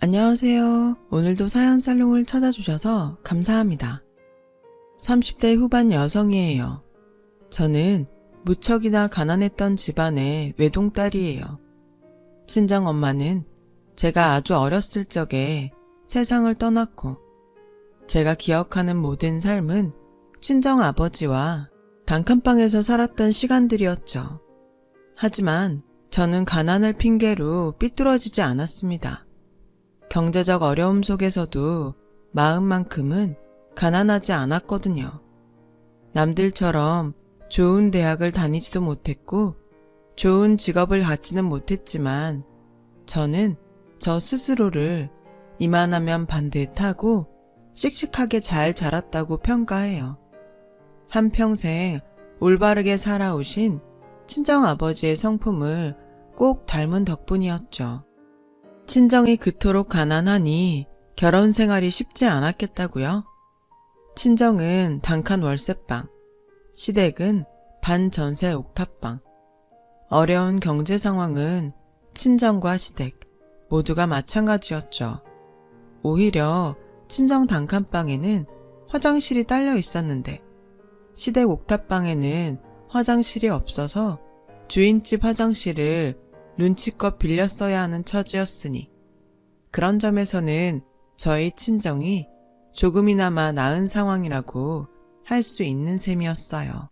안녕하세요. 오늘도 사연살롱을 찾아주셔서 감사합니다. 30대 후반 여성이에요. 저는 무척이나 가난했던 집안의 외동딸이에요. 친정엄마는 제가 아주 어렸을 적에 세상을 떠났고 제가 기억하는 모든 삶은 친정아버지와 단칸방에서 살았던 시간들이었죠. 하지만 저는 가난을 핑계로 삐뚤어지지 않았습니다. 경제적 어려움 속에서도 마음만큼은 가난하지 않았거든요. 남들처럼 좋은 대학을 다니지도 못했고 좋은 직업을 갖지는 못했지만 저는 저 스스로를 이만하면 반듯하고 씩씩하게 잘 자랐다고 평가해요. 한평생 올바르게 살아오신 친정아버지의 성품을 꼭 닮은 덕분이었죠. 친정이 그토록 가난하니 결혼 생활이 쉽지 않았겠다고요? 친정은 단칸 월세방, 시댁은 반전세 옥탑방. 어려운 경제 상황은 친정과 시댁 모두가 마찬가지였죠. 오히려 친정 단칸방에는 화장실이 딸려 있었는데 시댁 옥탑방에는 화장실이 없어서 주인집 화장실을 눈치껏 빌려 써야 하는 처지였으니 그런 점에서는 저희 친정이 조금이나마 나은 상황이라고 할 수 있는 셈이었어요.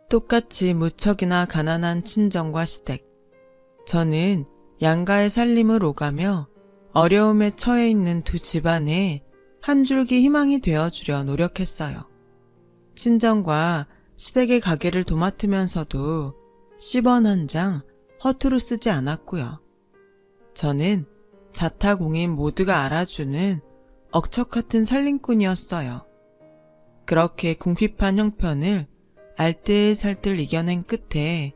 똑같이 무척이나 가난한 친정과 시댁. 저는 양가의 살림을 오가며 어려움에 처해 있는 두 집안에 한 줄기 희망이 되어주려 노력했어요. 친정과 시댁의 가게를 도맡으면서도 10원 한 장 허투루 쓰지 않았고요. 저는 자타공인 모두가 알아주는 억척 같은 살림꾼이었어요. 그렇게 궁핍한 형편을 알뜰살뜰 이겨낸 끝에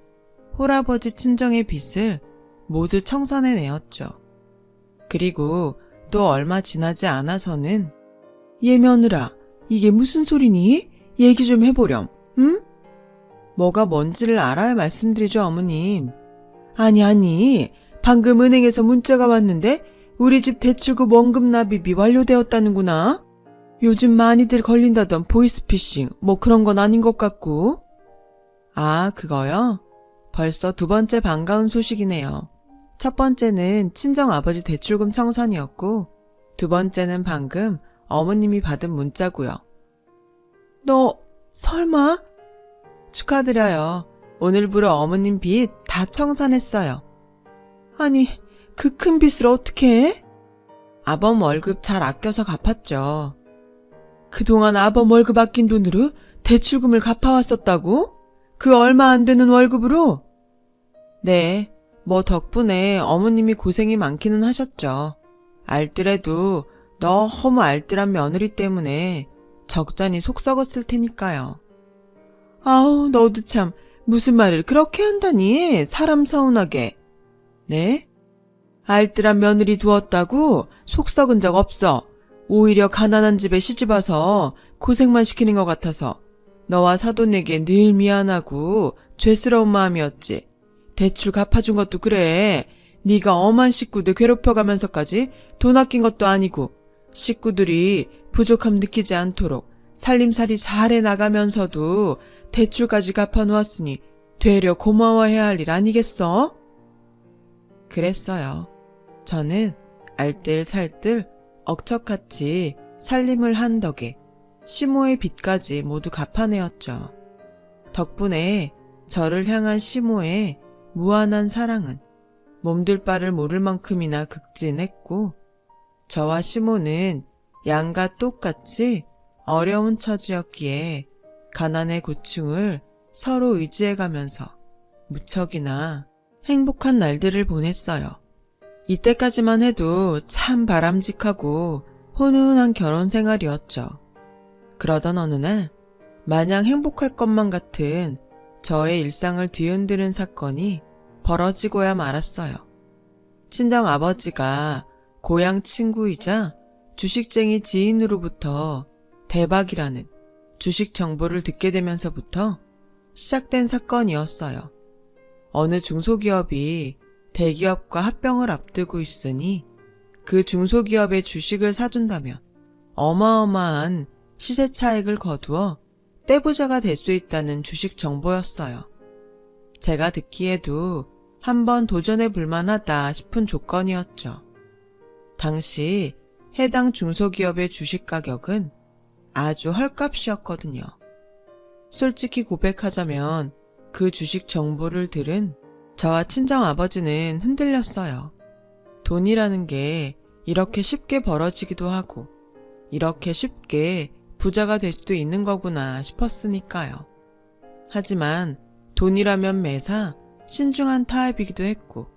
홀아버지 친정의 빚을 모두 청산해내었죠. 그리고 또 얼마 지나지 않아서는 얘 며느라, 이게 무슨 소리니? 얘기 좀 해보렴, 응? 뭐가 뭔지를 알아야 말씀드리죠, 어머님. 아니, 방금 은행에서 문자가 왔는데 우리 집 대출금 원금 납입이 완료되었다는구나. 요즘 많이들 걸린다던 보이스피싱 뭐 그런 건 아닌 것 같고. 아, 그거요? 벌써 두 번째 반가운 소식이네요. 첫 번째는 친정아버지 대출금 청산이었고 두 번째는 방금 어머님이 받은 문자고요. 너 설마? 축하드려요. 오늘부로 어머님 빚 다 청산했어요. 아니, 그 큰 빚을 어떻게 해? 아범 월급 잘 아껴서 갚았죠. 그동안 아범 월급 아낀 돈으로 대출금을 갚아왔었다고? 그 얼마 안 되는 월급으로? 네, 뭐 덕분에 어머님이 고생이 많기는 하셨죠. 알뜰해도 너무 알뜰한 며느리 때문에 적잖이 속 썩었을 테니까요. 아우, 너도 참 무슨 말을 그렇게 한다니, 사람 서운하게. 네? 알뜰한 며느리 두었다고 속 썩은 적 없어. 오히려 가난한 집에 시집와서 고생만 시키는 것 같아서 너와 사돈에게 늘 미안하고 죄스러운 마음이었지. 대출 갚아준 것도 그래. 네가 엄한 식구들 괴롭혀가면서까지 돈 아낀 것도 아니고 식구들이 부족함 느끼지 않도록 살림살이 잘해 나가면서도 대출까지 갚아놓았으니 되려 고마워해야 할 일 아니겠어? 그랬어요. 저는 알뜰살뜰 억척같이 살림을 한 덕에 시모의 빚까지 모두 갚아내었죠. 덕분에 저를 향한 시모의 무한한 사랑은 몸둘 바를 모를 만큼이나 극진했고 저와 시모는 양가 똑같이 어려운 처지였기에 가난의 고충을 서로 의지해가면서 무척이나 행복한 날들을 보냈어요. 이때까지만 해도 참 바람직하고 훈훈한 결혼 생활이었죠. 그러던 어느 날 마냥 행복할 것만 같은 저의 일상을 뒤흔드는 사건이 벌어지고야 말았어요. 친정 아버지가 고향 친구이자 주식쟁이 지인으로부터 대박이라는 주식 정보를 듣게 되면서부터 시작된 사건이었어요. 어느 중소기업이 대기업과 합병을 앞두고 있으니 그 중소기업의 주식을 사둔다면 어마어마한 시세 차익을 거두어 떼부자가 될 수 있다는 주식 정보였어요. 제가 듣기에도 한번 도전해 볼 만하다 싶은 조건이었죠. 당시 해당 중소기업의 주식 가격은 아주 헐값이었거든요. 솔직히 고백하자면 그 주식 정보를 들은 저와 친정아버지는 흔들렸어요. 돈이라는 게 이렇게 쉽게 벌어지기도 하고 이렇게 쉽게 부자가 될 수도 있는 거구나 싶었으니까요. 하지만 돈이라면 매사 신중한 타입이기도 했고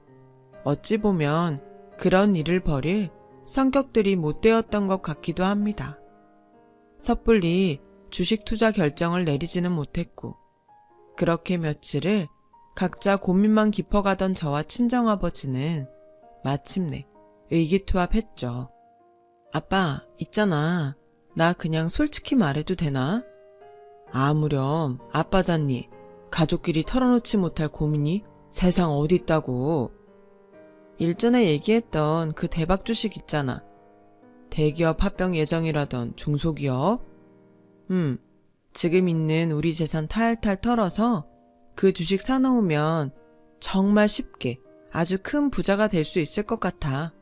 어찌 보면 그런 일을 벌일 성격들이 못 되었던 것 같기도 합니다. 섣불리 주식 투자 결정을 내리지는 못했고 그렇게 며칠을 각자 고민만 깊어가던 저와 친정아버지는 마침내 의기투합했죠. 아빠, 있잖아. 나 그냥 솔직히 말해도 되나? 아무렴 아빠잖니. 가족끼리 털어놓지 못할 고민이 세상 어디 있다고. 일전에 얘기했던 그 대박 주식 있잖아. 대기업 합병 예정이라던 중소기업? 지금 있는 우리 재산 탈탈 털어서 그 주식 사놓으면 정말 쉽게 아주 큰 부자가 될 수 있을 것 같아.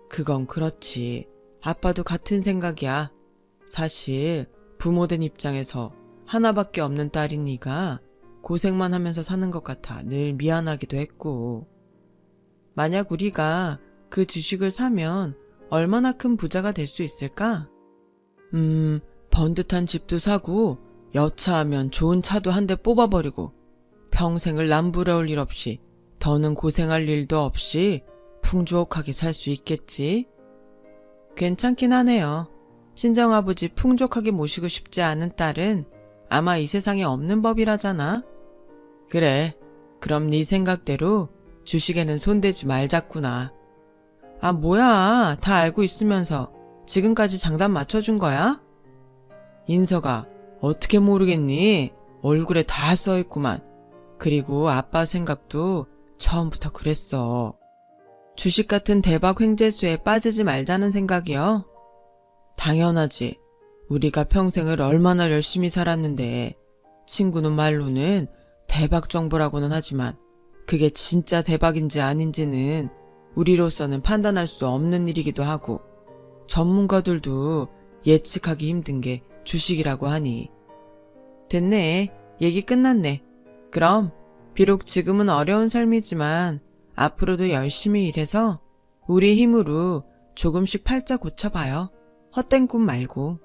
그건 그렇지. 아빠도 같은 생각이야. 사실 부모된 입장에서 하나밖에 없는 딸인 네가 고생만 하면서 사는 것 같아 늘 미안하기도 했고. 만약 우리가 그 주식을 사면 얼마나 큰 부자가 될 수 있을까? 번듯한 집도 사고 여차하면 좋은 차도 한 대 뽑아버리고 평생을 남부러울 일 없이 더는 고생할 일도 없이 풍족하게 살 수 있겠지? 괜찮긴 하네요. 친정아버지 풍족하게 모시고 싶지 않은 딸은 아마 이 세상에 없는 법이라잖아. 그래, 그럼 네 생각대로 주식에는 손대지 말자꾸나. 아, 뭐야, 다 알고 있으면서 지금까지 장단 맞춰준 거야? 인서가 어떻게 모르겠니? 얼굴에 다 써있구만. 그리고 아빠 생각도 처음부터 그랬어. 주식 같은 대박 횡재수에 빠지지 말자는 생각이요? 당연하지. 우리가 평생을 얼마나 열심히 살았는데 친구는 말로는 대박 정보라고는 하지만 그게 진짜 대박인지 아닌지는 우리로서는 판단할 수 없는 일이기도 하고 전문가들도 예측하기 힘든 게 주식이라고 하니. 됐네. 얘기 끝났네. 그럼 비록 지금은 어려운 삶이지만 앞으로도 열심히 일해서 우리 힘으로 조금씩 팔자 고쳐봐요. 헛된 꿈 말고.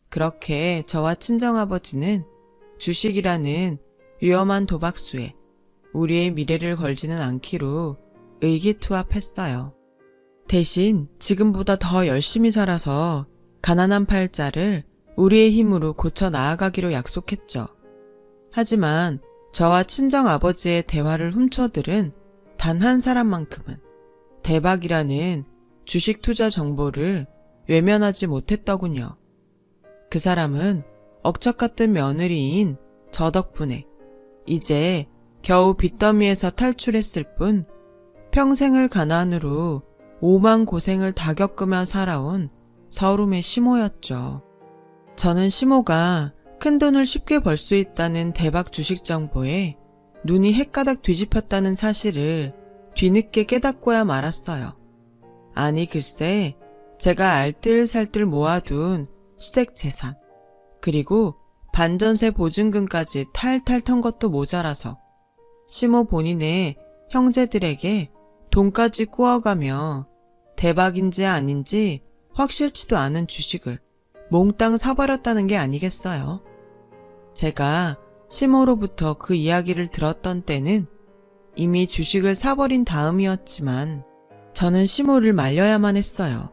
그렇게 저와 친정아버지는 주식이라는 위험한 도박수에 우리의 미래를 걸지는 않기로 의기투합했어요. 대신 지금보다 더 열심히 살아서 가난한 팔자를 우리의 힘으로 고쳐 나아가기로 약속했죠. 하지만 저와 친정아버지의 대화를 훔쳐들은 단 한 사람만큼은 대박이라는 주식 투자 정보를 외면하지 못했더군요. 그 사람은 억척 같은 며느리인 저 덕분에 이제 겨우 빚더미에서 탈출했을 뿐 평생을 가난으로 오만 고생을 다 겪으며 살아온 서름의 시모였죠. 저는 시모가 큰돈을 쉽게 벌 수 있다는 대박 주식 정보에 눈이 헷가닥 뒤집혔다는 사실을 뒤늦게 깨닫고야 말았어요. 아니 글쎄, 제가 알뜰살뜰 모아둔 시댁 재산, 그리고 반전세 보증금까지 탈탈 턴 것도 모자라서 시모 본인의 형제들에게 돈까지 꾸어가며 대박인지 아닌지 확실치도 않은 주식을 몽땅 사버렸다는 게 아니겠어요. 제가 시모로부터 그 이야기를 들었던 때는 이미 주식을 사버린 다음이었지만 저는 시모를 말려야만 했어요.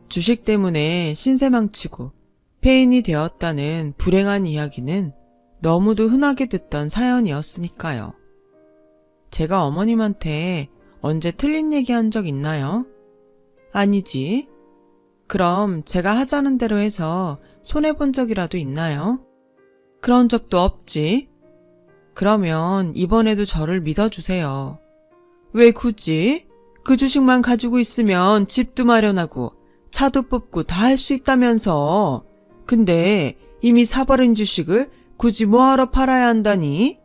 주식 때문에 신세 망치고 폐인이 되었다는 불행한 이야기는 너무도 흔하게 듣던 사연이었으니까요. 제가 어머님한테 언제 틀린 얘기 한 적 있나요? 아니지. 그럼 제가 하자는 대로 해서 손해본 적이라도 있나요? 그런 적도 없지. 그러면 이번에도 저를 믿어주세요. 왜 굳이? 그 주식만 가지고 있으면 집도 마련하고 차도 뽑고 다 할 수 있다면서. 근데 이미 사버린 주식을 굳이 뭐하러 팔아야 한다니?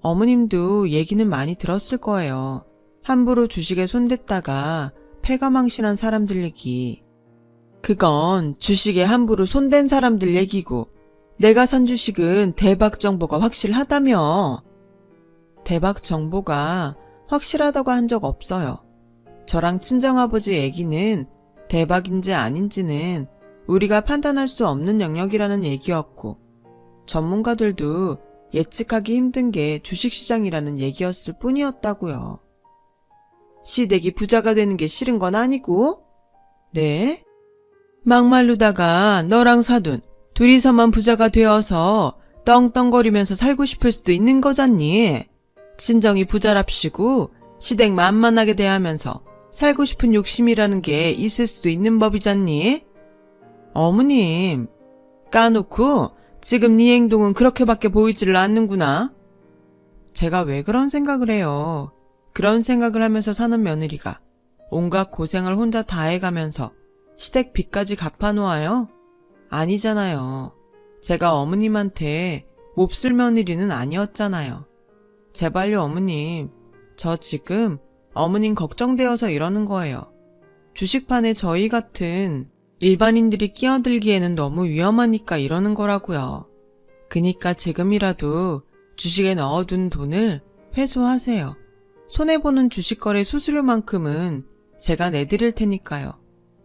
어머님도 얘기는 많이 들었을 거예요. 함부로 주식에 손댔다가 패가망신한 사람들 얘기. 그건 주식에 함부로 손댄 사람들 얘기고, 내가 산 주식은 대박 정보가 확실하다며. 대박 정보가 확실하다고 한 적 없어요. 저랑 친정아버지 얘기는 대박인지 아닌지는 우리가 판단할 수 없는 영역이라는 얘기였고, 전문가들도 예측하기 힘든 게 주식시장이라는 얘기였을 뿐이었다고요. 시댁이 부자가 되는 게 싫은 건 아니고? 네? 막말로다가 너랑 사돈 둘이서만 부자가 되어서 떵떵거리면서 살고 싶을 수도 있는 거잖니. 친정이 부자랍시고 시댁 만만하게 대하면서 살고 싶은 욕심이라는 게 있을 수도 있는 법이잖니. 어머님, 까놓고 지금 네 행동은 그렇게밖에 보이지를 않는구나. 제가 왜 그런 생각을 해요. 그런 생각을 하면서 사는 며느리가 온갖 고생을 혼자 다 해가면서 시댁 빚까지 갚아놓아요? 아니잖아요. 제가 어머님한테 몹쓸 며느리는 아니었잖아요. 제발요 어머님. 저 지금 어머님 걱정되어서 이러는 거예요. 주식판에 저희 같은 일반인들이 끼어들기에는 너무 위험하니까 이러는 거라고요. 그니까 지금이라도 주식에 넣어둔 돈을 회수하세요. 손해보는 주식거래 수수료만큼은 제가 내드릴 테니까요.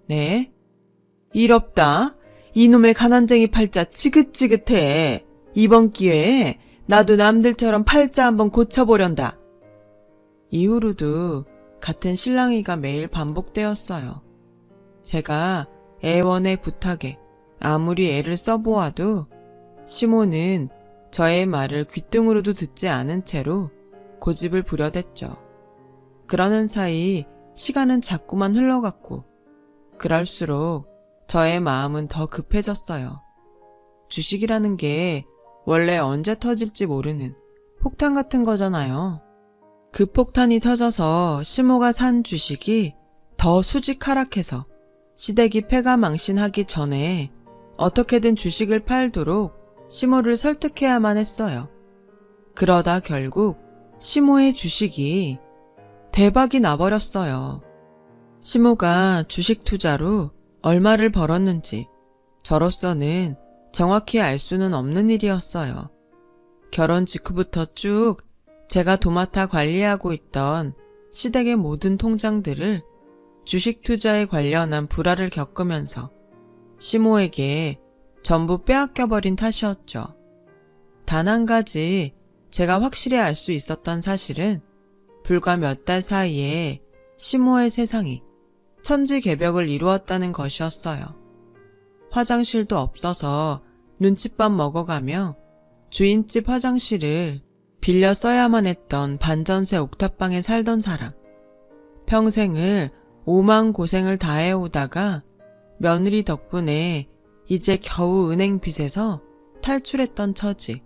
네? 일 없다. 이놈의 가난쟁이 팔자 지긋지긋해. 이번 기회에 나도 남들처럼 팔자 한번 고쳐보련다. 이후로도 같은 실랑이가 매일 반복되었어요. 제가 애원의 부탁에 아무리 애를 써보아도 시모는 저의 말을 귓등으로도 듣지 않은 채로 고집을 부려댔죠. 그러는 사이 시간은 자꾸만 흘러갔고 그럴수록 저의 마음은 더 급해졌어요. 주식이라는 게 원래 언제 터질지 모르는 폭탄 같은 거잖아요. 그 폭탄이 터져서 시모가 산 주식이 더 수직 하락해서 시댁이 패가망신하기 전에 어떻게든 주식을 팔도록 시모를 설득해야만 했어요. 그러다 결국 시모의 주식이 대박이 나버렸어요. 시모가 주식 투자로 얼마를 벌었는지 저로서는 정확히 알 수는 없는 일이었어요. 결혼 직후부터 쭉 제가 도맡아 관리하고 있던 시댁의 모든 통장들을 주식 투자에 관련한 불화를 겪으면서 시모에게 전부 빼앗겨버린 탓이었죠. 단 한 가지 제가 확실히 알 수 있었던 사실은 불과 몇 달 사이에 시모의 세상이 천지개벽을 이루었다는 것이었어요. 화장실도 없어서 눈칫밥 먹어가며 주인집 화장실을 빌려 써야만 했던 반전세 옥탑방에 살던 사람. 평생을 오만 고생을 다해오다가 며느리 덕분에 이제 겨우 은행 빚에서 탈출했던 처지.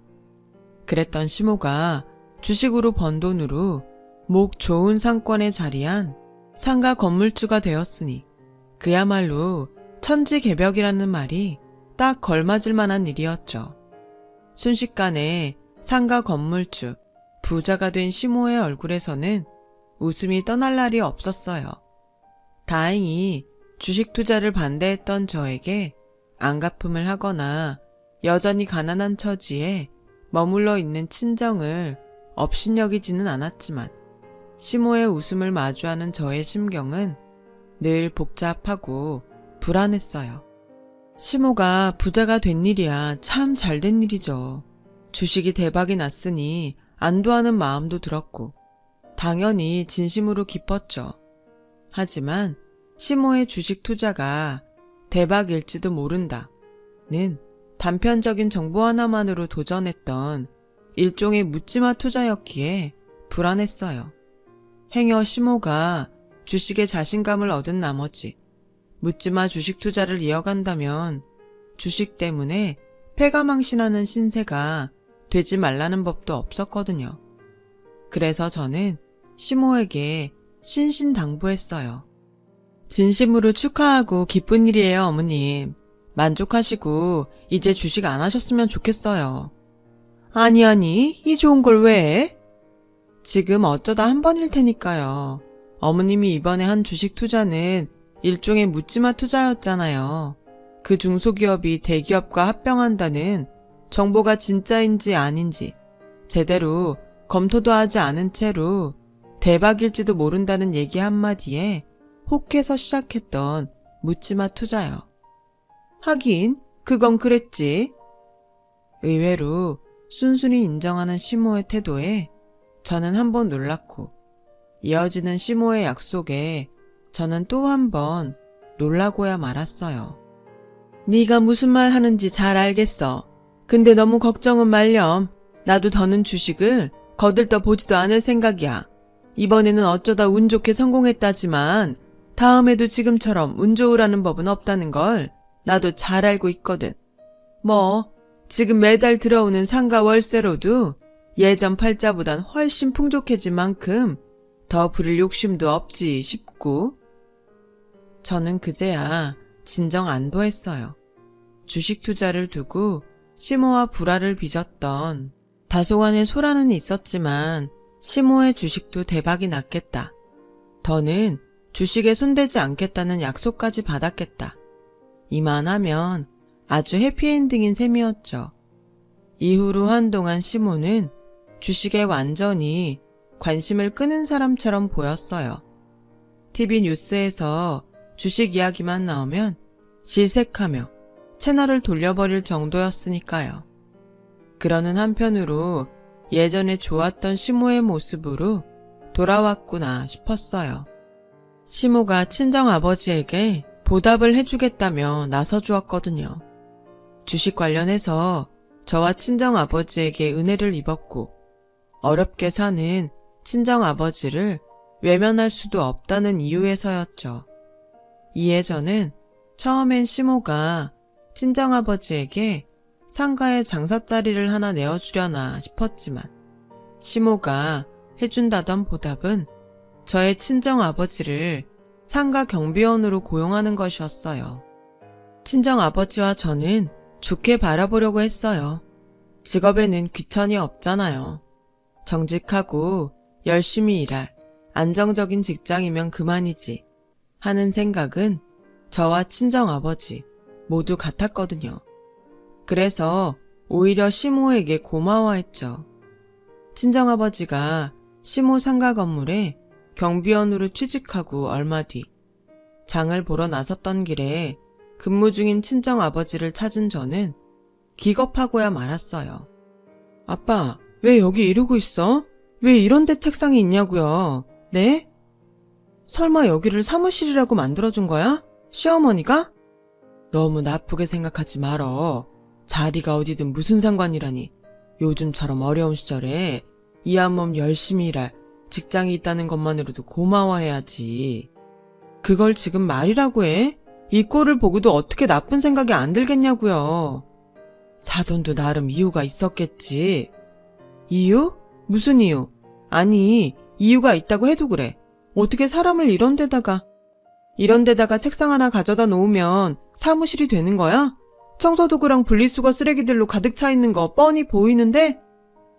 그랬던 시모가 주식으로 번 돈으로 목 좋은 상권에 자리한 상가 건물주가 되었으니 그야말로 천지개벽이라는 말이 딱 걸맞을 만한 일이었죠. 순식간에 상가 건물주, 부자가 된 시모의 얼굴에서는 웃음이 떠날 날이 없었어요. 다행히 주식 투자를 반대했던 저에게 안갚음을 하거나 여전히 가난한 처지에 머물러 있는 친정을 업신여기지는 않았지만 시모의 웃음을 마주하는 저의 심경은 늘 복잡하고 불안했어요. 시모가 부자가 된 일이야 참 잘된 일이죠. 주식이 대박이 났으니 안도하는 마음도 들었고 당연히 진심으로 기뻤죠. 하지만 시모의 주식 투자가 대박일지도 모른다는 단편적인 정보 하나만으로 도전했던 일종의 묻지마 투자였기에 불안했어요. 행여 시모가 주식에 자신감을 얻은 나머지 묻지마 주식 투자를 이어간다면 주식 때문에 패가망신하는 신세가 되지 말라는 법도 없었거든요. 그래서 저는 시모에게 신신당부했어요. 진심으로 축하하고 기쁜 일이에요, 어머님. 만족하시고 이제 주식 안 하셨으면 좋겠어요. 아니, 이 좋은 걸 왜 해? 지금 어쩌다 한 번일 테니까요. 어머님이 이번에 한 주식 투자는 일종의 묻지마 투자였잖아요. 그 중소기업이 대기업과 합병한다는 정보가 진짜인지 아닌지 제대로 검토도 하지 않은 채로 대박일지도 모른다는 얘기 한마디에 혹해서 시작했던 묻지마 투자요. 하긴 그건 그랬지. 의외로 순순히 인정하는 시모의 태도에 저는 한번 놀랐고 이어지는 시모의 약속에 저는 또 한 번 놀라고야 말았어요. 네가 무슨 말 하는지 잘 알겠어. 근데 너무 걱정은 말렴. 나도 더는 주식을 거들떠 보지도 않을 생각이야. 이번에는 어쩌다 운 좋게 성공했다지만 다음에도 지금처럼 운 좋으라는 법은 없다는 걸 나도 잘 알고 있거든. 뭐 지금 매달 들어오는 상가 월세로도 예전 팔자보단 훨씬 풍족해진 만큼 더 부릴 욕심도 없지 싶고. 저는 그제야 진정 안도했어요. 주식 투자를 두고 시모와 불화를 빚었던 다소간의 소란은 있었지만 시모의 주식도 대박이 났겠다. 더는 주식에 손대지 않겠다는 약속까지 받았겠다. 이만하면 아주 해피엔딩인 셈이었죠. 이후로 한동안 시모는 주식에 완전히 관심을 끄는 사람처럼 보였어요. TV 뉴스에서 주식 이야기만 나오면 질색하며 채널을 돌려버릴 정도였으니까요. 그러는 한편으로 예전에 좋았던 시모의 모습으로 돌아왔구나 싶었어요. 시모가 친정아버지에게 보답을 해주겠다며 나서주었거든요. 주식 관련해서 저와 친정아버지에게 은혜를 입었고 어렵게 사는 친정아버지를 외면할 수도 없다는 이유에서였죠. 이에 저는 처음엔 시모가 친정아버지에게 상가에 장사자리를 하나 내어주려나 싶었지만 시모가 해준다던 보답은 저의 친정아버지를 상가 경비원으로 고용하는 것이었어요. 친정아버지와 저는 좋게 바라보려고 했어요. 직업에는 귀천이 없잖아요. 정직하고 열심히 일할 안정적인 직장이면 그만이지 하는 생각은 저와 친정아버지 모두 같았거든요. 그래서 오히려 시모에게 고마워했죠. 친정아버지가 시모 상가 건물에 경비원으로 취직하고 얼마 뒤 장을 보러 나섰던 길에 근무 중인 친정아버지를 찾은 저는 기겁하고야 말았어요. 아빠, 왜 여기 이러고 있어? 왜 이런 데 책상이 있냐고요? 네? 설마 여기를 사무실이라고 만들어준 거야? 시어머니가? 너무 나쁘게 생각하지 말어. 자리가 어디든 무슨 상관이라니. 요즘처럼 어려운 시절에 이 한 몸 열심히 일할 직장이 있다는 것만으로도 고마워해야지. 그걸 지금 말이라고 해? 이 꼴을 보고도 어떻게 나쁜 생각이 안 들겠냐고요. 사돈도 나름 이유가 있었겠지. 이유? 무슨 이유? 아니, 이유가 있다고 해도 그래. 어떻게 사람을 이런 데다가 책상 하나 가져다 놓으면 사무실이 되는 거야? 청소도구랑 분리수거 쓰레기들로 가득 차 있는 거 뻔히 보이는데?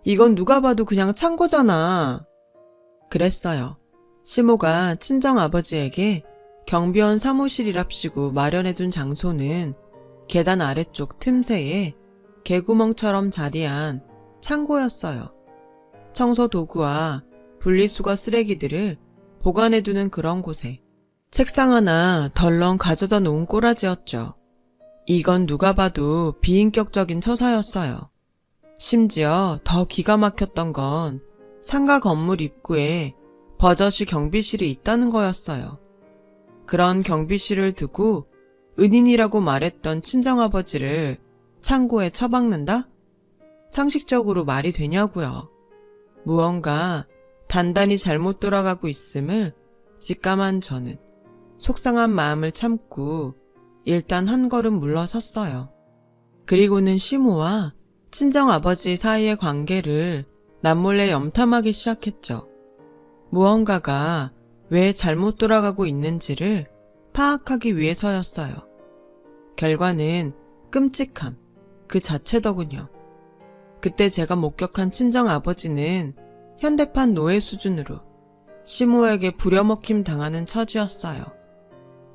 이건 누가 봐도 그냥 창고잖아. 그랬어요. 시모가 친정아버지에게 경비원 사무실이랍시고 마련해둔 장소는 계단 아래쪽 틈새에 개구멍처럼 자리한 창고였어요. 청소도구와 분리수거 쓰레기들을 보관해두는 그런 곳에 책상 하나 덜렁 가져다 놓은 꼬라지였죠. 이건 누가 봐도 비인격적인 처사였어요. 심지어 더 기가 막혔던 건 상가 건물 입구에 버젓이 경비실이 있다는 거였어요. 그런 경비실을 두고 은인이라고 말했던 친정아버지를 창고에 처박는다? 상식적으로 말이 되냐고요. 무언가 단단히 잘못 돌아가고 있음을 직감한 저는 속상한 마음을 참고 일단 한 걸음 물러섰어요. 그리고는 시모와 친정아버지 사이의 관계를 남몰래 염탐하기 시작했죠. 무언가가 왜 잘못 돌아가고 있는지를 파악하기 위해서였어요. 결과는 끔찍함 그 자체더군요. 그때 제가 목격한 친정아버지는 현대판 노예 수준으로 시모에게 부려먹힘 당하는 처지였어요.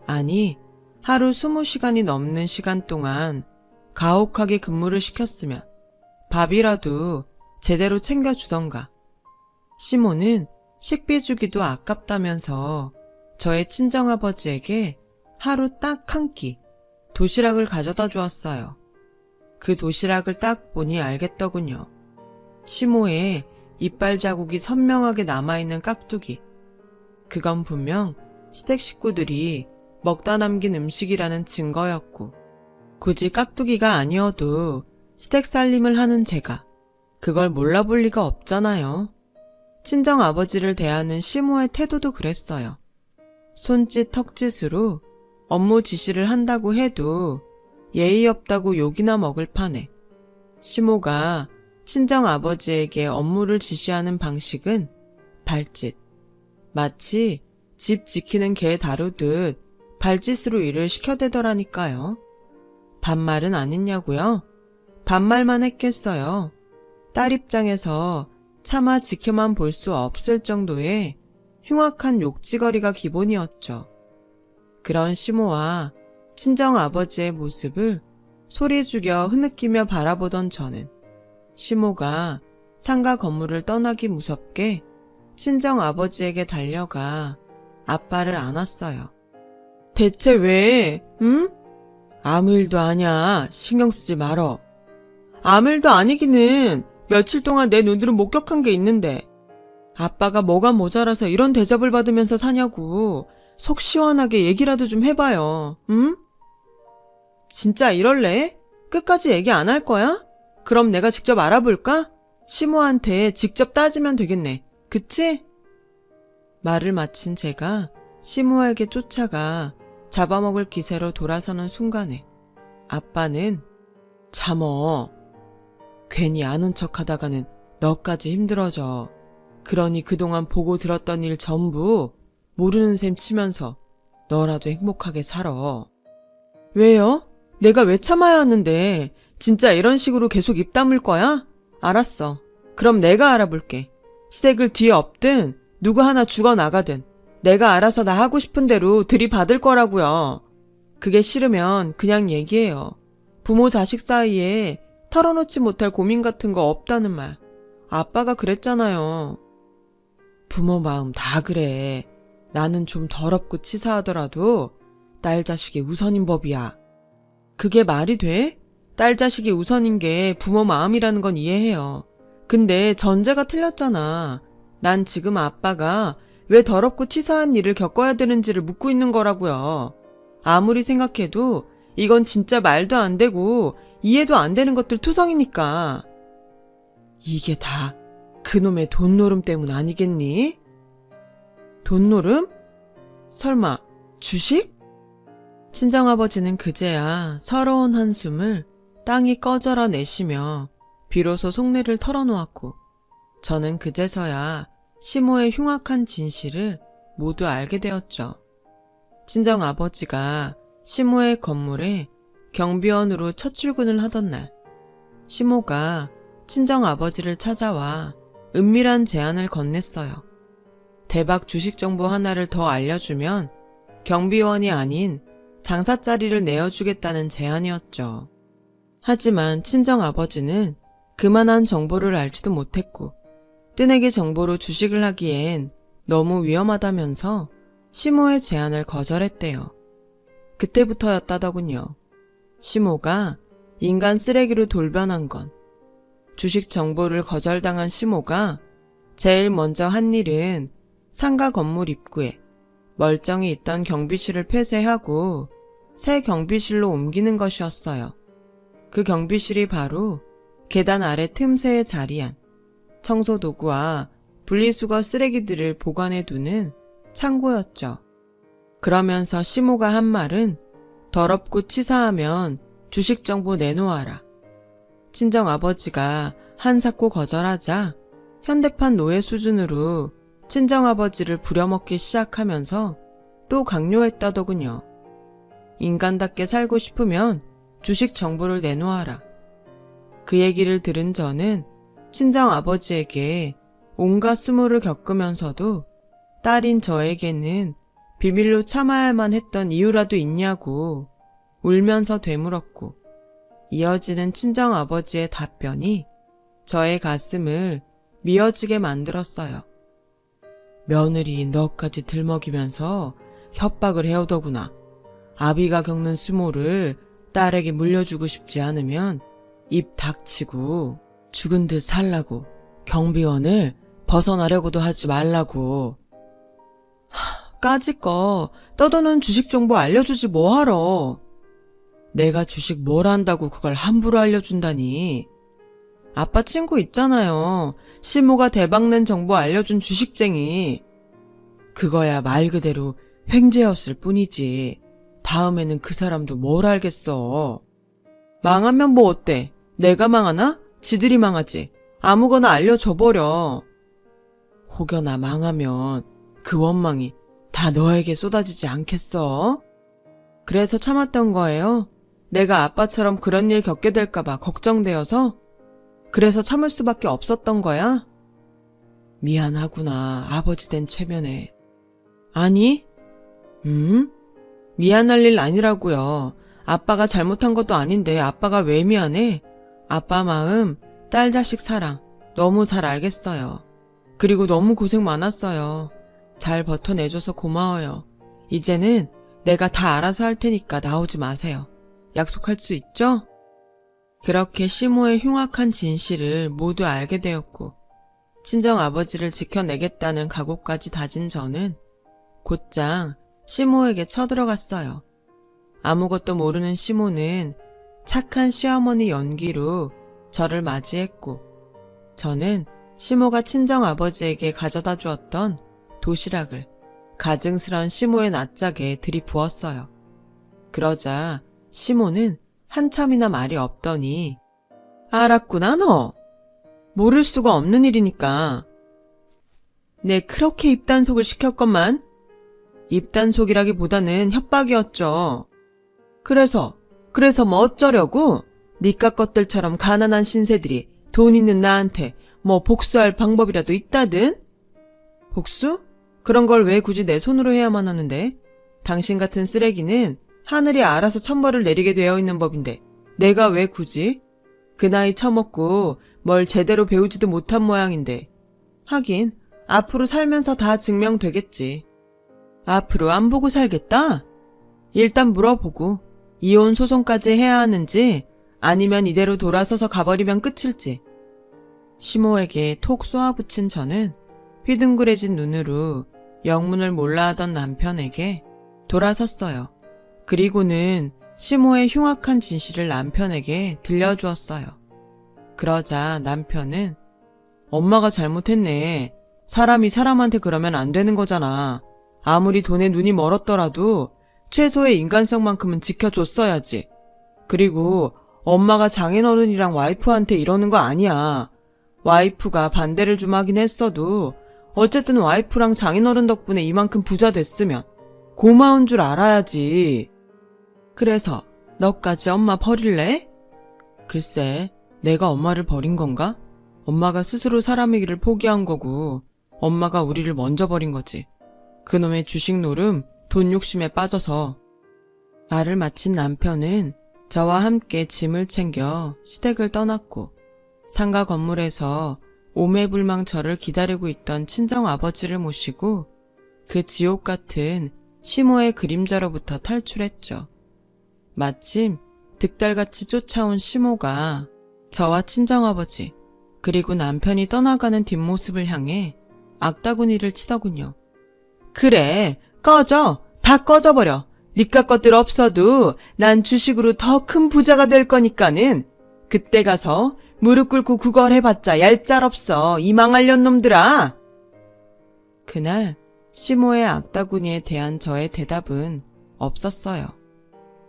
아니, 하루 20시간이 넘는 시간 동안 가혹하게 근무를 시켰으면 밥이라도 제대로 챙겨주던가. 시모는 식비 주기도 아깝다면서 저의 친정아버지에게 하루 딱 한 끼 도시락을 가져다 주었어요. 그 도시락을 딱 보니 알겠더군요. 시모의 이빨 자국이 선명하게 남아있는 깍두기. 그건 분명 시댁 식구들이 먹다 남긴 음식이라는 증거였고, 굳이 깍두기가 아니어도 시댁 살림을 하는 제가 그걸 몰라볼 리가 없잖아요. 친정아버지를 대하는 시모의 태도도 그랬어요. 손짓 턱짓으로 업무 지시를 한다고 해도 예의 없다고 욕이나 먹을 판에 시모가 친정아버지에게 업무를 지시하는 방식은 발짓. 마치 집 지키는 개 다루듯 발짓으로 일을 시켜대더라니까요. 반말은 안 했냐고요? 반말만 했겠어요. 딸 입장에서 차마 지켜만 볼 수 없을 정도의 흉악한 욕지거리가 기본이었죠. 그런 시모와 친정아버지의 모습을 소리 죽여 흐느끼며 바라보던 저는 시모가 상가 건물을 떠나기 무섭게 친정아버지에게 달려가 아빠를 안았어요. 대체 왜, 응? 아무 일도 아냐. 신경 쓰지 말어. 아무 일도 아니기는 며칠 동안 내 눈으로 목격한 게 있는데 아빠가 뭐가 모자라서 이런 대접을 받으면서 사냐고 속 시원하게 얘기라도 좀 해봐요. 응? 진짜 이럴래? 끝까지 얘기 안 할 거야? 그럼 내가 직접 알아볼까? 시모한테 직접 따지면 되겠네. 그치? 말을 마친 제가 시모에게 쫓아가 잡아먹을 기세로 돌아서는 순간에 아빠는 참어. 괜히 아는 척 하다가는 너까지 힘들어져. 그러니 그동안 보고 들었던 일 전부 모르는 셈 치면서 너라도 행복하게 살아. 왜요? 내가 왜 참아야 하는데 진짜 이런 식으로 계속 입 다물 거야? 알았어. 그럼 내가 알아볼게. 시댁을 뒤에 엎든 누구 하나 죽어나가든 내가 알아서 나 하고 싶은 대로 들이받을 거라고요. 그게 싫으면 그냥 얘기해요. 부모 자식 사이에 털어놓지 못할 고민 같은 거 없다는 말. 아빠가 그랬잖아요. 부모 마음 다 그래. 나는 좀 더럽고 치사하더라도 딸 자식이 우선인 법이야. 그게 말이 돼? 딸 자식이 우선인 게 부모 마음이라는 건 이해해요. 근데 전제가 틀렸잖아. 난 지금 아빠가 왜 더럽고 치사한 일을 겪어야 되는지를 묻고 있는 거라고요. 아무리 생각해도 이건 진짜 말도 안 되고 이해도 안 되는 것들 투성이니까. 이게 다 그놈의 돈노름 때문 아니겠니? 돈노름? 설마 주식? 친정아버지는 그제야 서러운 한숨을 땅이 꺼져라 내쉬며 비로소 속내를 털어놓았고 저는 그제서야 시모의 흉악한 진실을 모두 알게 되었죠. 친정아버지가 시모의 건물에 경비원으로 첫 출근을 하던 날 시모가 친정아버지를 찾아와 은밀한 제안을 건넸어요. 대박 주식 정보 하나를 더 알려주면 경비원이 아닌 장사자리를 내어주겠다는 제안이었죠. 하지만 친정아버지는 그만한 정보를 알지도 못했고 뜨내기 정보로 주식을 하기엔 너무 위험하다면서 시모의 제안을 거절했대요. 그때부터였다더군요. 시모가 인간 쓰레기로 돌변한 건 주식 정보를 거절당한 시모가 제일 먼저 한 일은 상가 건물 입구에 멀쩡히 있던 경비실을 폐쇄하고 새 경비실로 옮기는 것이었어요. 그 경비실이 바로 계단 아래 틈새에 자리한 청소 도구와 분리수거 쓰레기들을 보관해두는 창고였죠. 그러면서 시모가 한 말은 더럽고 치사하면 주식 정보 내놓아라. 친정아버지가 한사코 거절하자 현대판 노예 수준으로 친정아버지를 부려먹기 시작하면서 또 강요했다더군요. 인간답게 살고 싶으면 주식 정보를 내놓아라. 그 얘기를 들은 저는 친정아버지에게 온갖 수모를 겪으면서도 딸인 저에게는 비밀로 참아야만 했던 이유라도 있냐고 울면서 되물었고, 이어지는 친정아버지의 답변이 저의 가슴을 미어지게 만들었어요. 며느리 너까지 들먹이면서 협박을 해오더구나. 아비가 겪는 수모를 딸에게 물려주고 싶지 않으면 입 닥치고 죽은 듯 살라고, 경비원을 벗어나려고도 하지 말라고. 까짓거 떠도는 주식 정보 알려주지 뭐하러. 내가 주식 뭘 안다고 그걸 함부로 알려준다니. 아빠 친구 있잖아요. 시모가 대박낸 정보 알려준 주식쟁이. 그거야 말 그대로 횡재였을 뿐이지. 다음에는 그 사람도 뭘 알겠어. 망하면 뭐 어때? 내가 망하나? 지들이 망하지. 아무거나 알려줘버려. 혹여나 망하면 그 원망이 다 너에게 쏟아지지 않겠어? 그래서 참았던 거예요. 내가 아빠처럼 그런 일 겪게 될까봐 걱정되어서? 그래서 참을 수밖에 없었던 거야? 미안하구나, 아버지 된 체면에. 아니? 미안할 일 아니라고요. 아빠가 잘못한 것도 아닌데 아빠가 왜 미안해? 아빠 마음, 딸 자식 사랑 너무 잘 알겠어요. 그리고 너무 고생 많았어요. 잘 버텨내줘서 고마워요. 이제는 내가 다 알아서 할 테니까 나오지 마세요. 약속할 수 있죠? 그렇게 시모의 흉악한 진실을 모두 알게 되었고, 친정아버지를 지켜내겠다는 각오까지 다진 저는 곧장 시모에게 쳐들어갔어요. 아무것도 모르는 시모는 착한 시어머니 연기로 저를 맞이했고, 저는 시모가 친정아버지에게 가져다 주었던 도시락을 가증스러운 시모의 낯짝에 들이부었어요. 그러자 시모는 한참이나 말이 없더니 알았구나 너. 모를 수가 없는 일이니까. 내 그렇게 입단속을 시켰건만. 입단속이라기보다는 협박이었죠. 그래서 뭐 어쩌려고? 니까 것들처럼 가난한 신세들이 돈 있는 나한테 뭐 복수할 방법이라도 있다든? 복수? 그런 걸 왜 굳이 내 손으로 해야만 하는데? 당신 같은 쓰레기는 하늘이 알아서 천벌을 내리게 되어 있는 법인데 내가 왜 굳이? 그 나이 처먹고 뭘 제대로 배우지도 못한 모양인데. 하긴 앞으로 살면서 다 증명되겠지. 앞으로 안 보고 살겠다? 일단 물어보고 이혼 소송까지 해야 하는지 아니면 이대로 돌아서서 가버리면 끝일지. 시모에게 톡 쏘아붙인 저는 휘둥그레진 눈으로 영문을 몰라 하던 남편에게 돌아섰어요. 그리고는 시모의 흉악한 진실을 남편에게 들려주었어요. 그러자 남편은 엄마가 잘못했네. 사람이 사람한테 그러면 안 되는 거잖아. 아무리 돈에 눈이 멀었더라도 최소의 인간성만큼은 지켜줬어야지. 그리고 엄마가 장인어른이랑 와이프한테 이러는 거 아니야. 와이프가 반대를 좀 하긴 했어도 어쨌든 와이프랑 장인어른 덕분에 이만큼 부자 됐으면 고마운 줄 알아야지. 그래서 너까지 엄마 버릴래? 글쎄, 내가 엄마를 버린 건가? 엄마가 스스로 사람이기를 포기한 거고 엄마가 우리를 먼저 버린 거지. 그놈의 주식 노름, 돈 욕심에 빠져서. 말을 마친 남편은 저와 함께 짐을 챙겨 시댁을 떠났고 상가 건물에서 오매불망 저를 기다리고 있던 친정아버지를 모시고 그 지옥 같은 시모의 그림자로부터 탈출했죠. 마침 득달같이 쫓아온 시모가 저와 친정아버지 그리고 남편이 떠나가는 뒷모습을 향해 악다구니를 치더군요. 그래, 꺼져! 다 꺼져버려! 니까 것들 없어도 난 주식으로 더 큰 부자가 될 거니까는 그때 가서 무릎 꿇고 그걸 해봤자 얄짤없어, 이 망할년 놈들아! 그날 시모의 악다구니에 대한 저의 대답은 없었어요.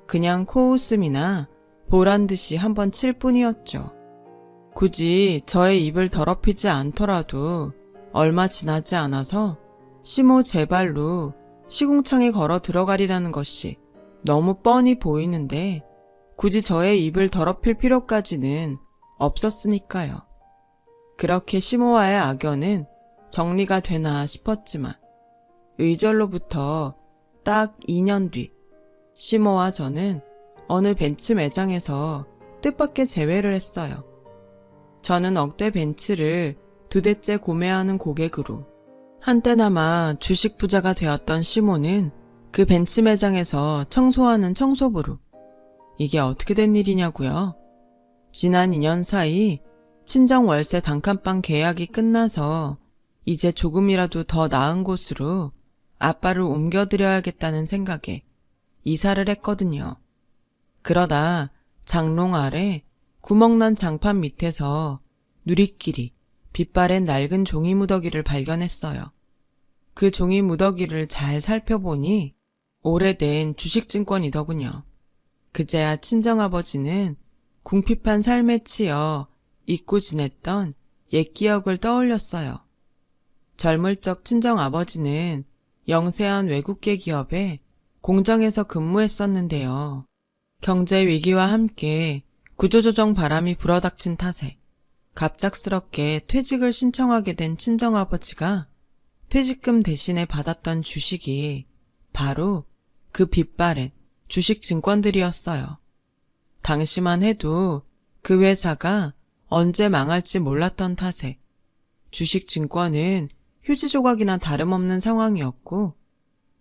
그냥 코웃음이나 보란듯이 한번 칠 뿐이었죠. 굳이 저의 입을 더럽히지 않더라도 얼마 지나지 않아서 시모 제 발로 시궁창에 걸어 들어가리라는 것이 너무 뻔히 보이는데 굳이 저의 입을 더럽힐 필요까지는 없었으니까요. 그렇게 시모와의 악연은 정리가 되나 싶었지만 의절로부터 딱 2년 뒤 시모와 저는 어느 벤츠 매장에서 뜻밖의 재회를 했어요. 저는 억대 벤츠를 2대째 구매하는 고객으로 한때나마 주식 부자가 되었던 시모는 그 벤츠 매장에서 청소하는 청소부로. 이게 어떻게 된 일이냐고요? 지난 2년 사이 친정 월세 단칸방 계약이 끝나서 이제 조금이라도 더 나은 곳으로 아빠를 옮겨드려야겠다는 생각에 이사를 했거든요. 그러다 장롱 아래 구멍난 장판 밑에서 누리끼리 빛바랜 낡은 종이 무더기를 발견했어요. 그 종이 무더기를 잘 살펴보니 오래된 주식증권이더군요. 그제야 친정아버지는 궁핍한 삶에 치여 잊고 지냈던 옛 기억을 떠올렸어요. 젊을 적 친정아버지는 영세한 외국계 기업에 공장에서 근무했었는데요. 경제 위기와 함께 구조조정 바람이 불어닥친 탓에 갑작스럽게 퇴직을 신청하게 된 친정아버지가 퇴직금 대신에 받았던 주식이 바로 그 빛바랜 주식증권들이었어요. 당시만 해도 그 회사가 언제 망할지 몰랐던 탓에 주식증권은 휴지 조각이나 다름없는 상황이었고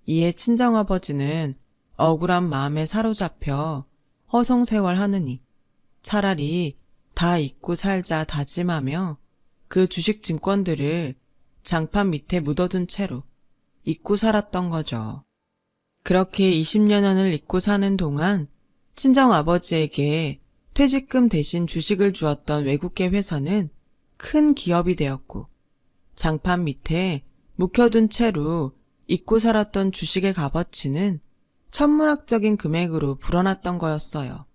이에 친정아버지는 억울한 마음에 사로잡혀 허송세월하느니 차라리 다 잊고 살자 다짐하며 그 주식증권들을 장판 밑에 묻어둔 채로 잊고 살았던 거죠. 그렇게 20여년을 잊고 사는 동안 친정아버지에게 퇴직금 대신 주식을 주었던 외국계 회사는 큰 기업이 되었고 장판 밑에 묵혀둔 채로 잊고 살았던 주식의 값어치는 천문학적인 금액으로 불어났던 거였어요.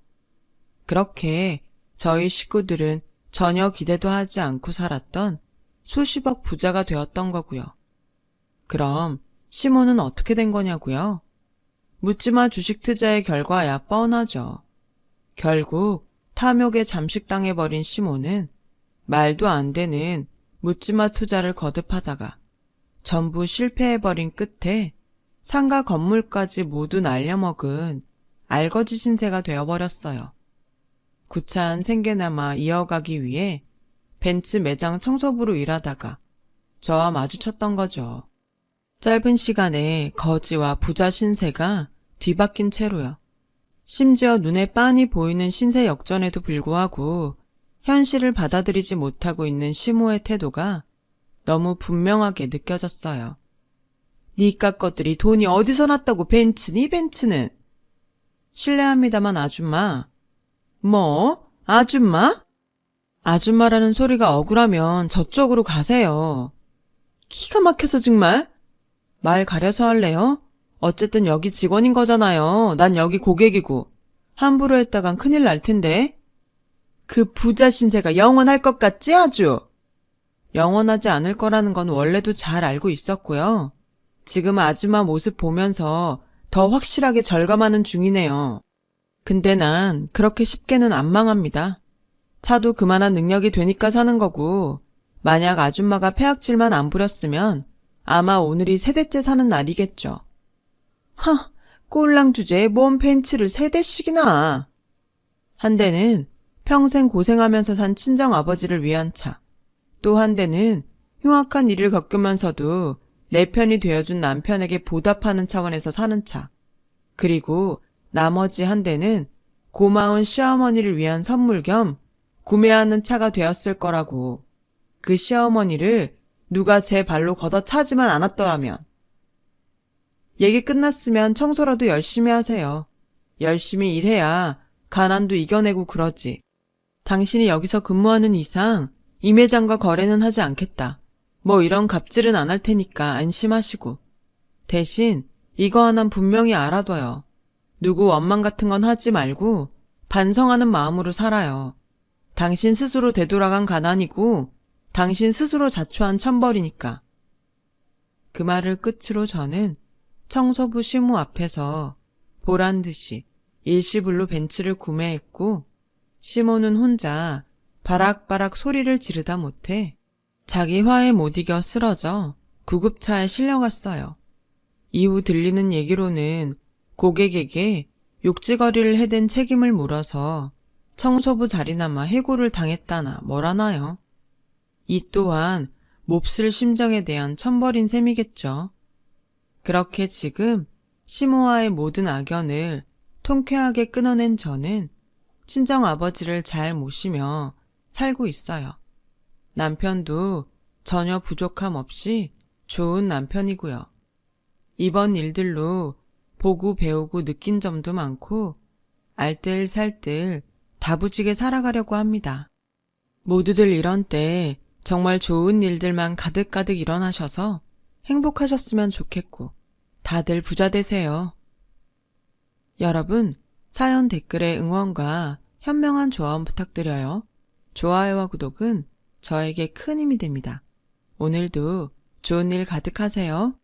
그렇게 저희 식구들은 전혀 기대도 하지 않고 살았던 수십억 부자가 되었던 거고요. 그럼 시모는 어떻게 된 거냐고요? 묻지마 주식 투자의 결과야 뻔하죠. 결국 탐욕에 잠식당해버린 시모는 말도 안 되는 묻지마 투자를 거듭하다가 전부 실패해버린 끝에 상가 건물까지 모두 날려먹은 알거지 신세가 되어버렸어요. 구차한 생계나마 이어가기 위해 벤츠 매장 청소부로 일하다가 저와 마주쳤던 거죠. 짧은 시간에 거지와 부자 신세가 뒤바뀐 채로요. 심지어 눈에 빤히 보이는 신세 역전에도 불구하고 현실을 받아들이지 못하고 있는 시모의 태도가 너무 분명하게 느껴졌어요. 니깟 것들이 돈이 어디서 났다고 벤츠니 벤츠는. 실례합니다만 아줌마. 뭐? 아줌마? 아줌마라는 소리가 억울하면 저쪽으로 가세요. 기가 막혀서 정말. 말 가려서 할래요? 어쨌든 여기 직원인 거잖아요. 난 여기 고객이고. 함부로 했다간 큰일 날 텐데. 그 부자 신세가 영원할 것 같지 아주? 영원하지 않을 거라는 건 원래도 잘 알고 있었고요. 지금 아줌마 모습 보면서 더 확실하게 절감하는 중이네요. 근데 난 그렇게 쉽게는 안 망합니다. 차도 그만한 능력이 되니까 사는 거고 만약 아줌마가 폐악질만 안 부렸으면 아마 오늘이 세대째 사는 날이겠죠. 하, 꼴랑 주제에 뭔 벤츠를 3대씩이나. 한 대는 평생 고생하면서 산 친정아버지를 위한 차, 또 한 대는 흉악한 일을 겪으면서도 내 편이 되어준 남편에게 보답하는 차원에서 사는 차, 그리고 나머지 한 대는 고마운 시어머니를 위한 선물 겸 구매하는 차가 되었을 거라고. 그 시어머니를 누가 제 발로 걷어차지만 않았더라면. 얘기 끝났으면 청소라도 열심히 하세요. 열심히 일해야 가난도 이겨내고 그러지. 당신이 여기서 근무하는 이상 이 매장과 거래는 하지 않겠다. 뭐 이런 갑질은 안 할 테니까 안심하시고. 대신 이거 하나는 분명히 알아둬요. 누구 원망 같은 건 하지 말고 반성하는 마음으로 살아요. 당신 스스로 되돌아간 가난이고 당신 스스로 자초한 천벌이니까. 그 말을 끝으로 저는 청소부 시무 앞에서 보란듯이 일시불로 벤츠를 구매했고 시모는 혼자 바락바락 소리를 지르다 못해 자기 화에 못 이겨 쓰러져 구급차에 실려갔어요. 이후 들리는 얘기로는 고객에게 욕지거리를 해댄 책임을 물어서 청소부 자리나마 해고를 당했다나 뭐라나요. 이 또한 몹쓸 심정에 대한 천벌인 셈이겠죠. 그렇게 지금 시모와의 모든 악연을 통쾌하게 끊어낸 저는 친정아버지를 잘 모시며 살고 있어요. 남편도 전혀 부족함 없이 좋은 남편이고요. 이번 일들로 보고 배우고 느낀 점도 많고 알뜰살뜰 다부지게 살아가려고 합니다. 모두들 이런 때 정말 좋은 일들만 가득가득 일어나셔서 행복하셨으면 좋겠고 다들 부자 되세요. 여러분, 사연 댓글에 응원과 현명한 조언 부탁드려요. 좋아요와 구독은 저에게 큰 힘이 됩니다. 오늘도 좋은 일 가득하세요.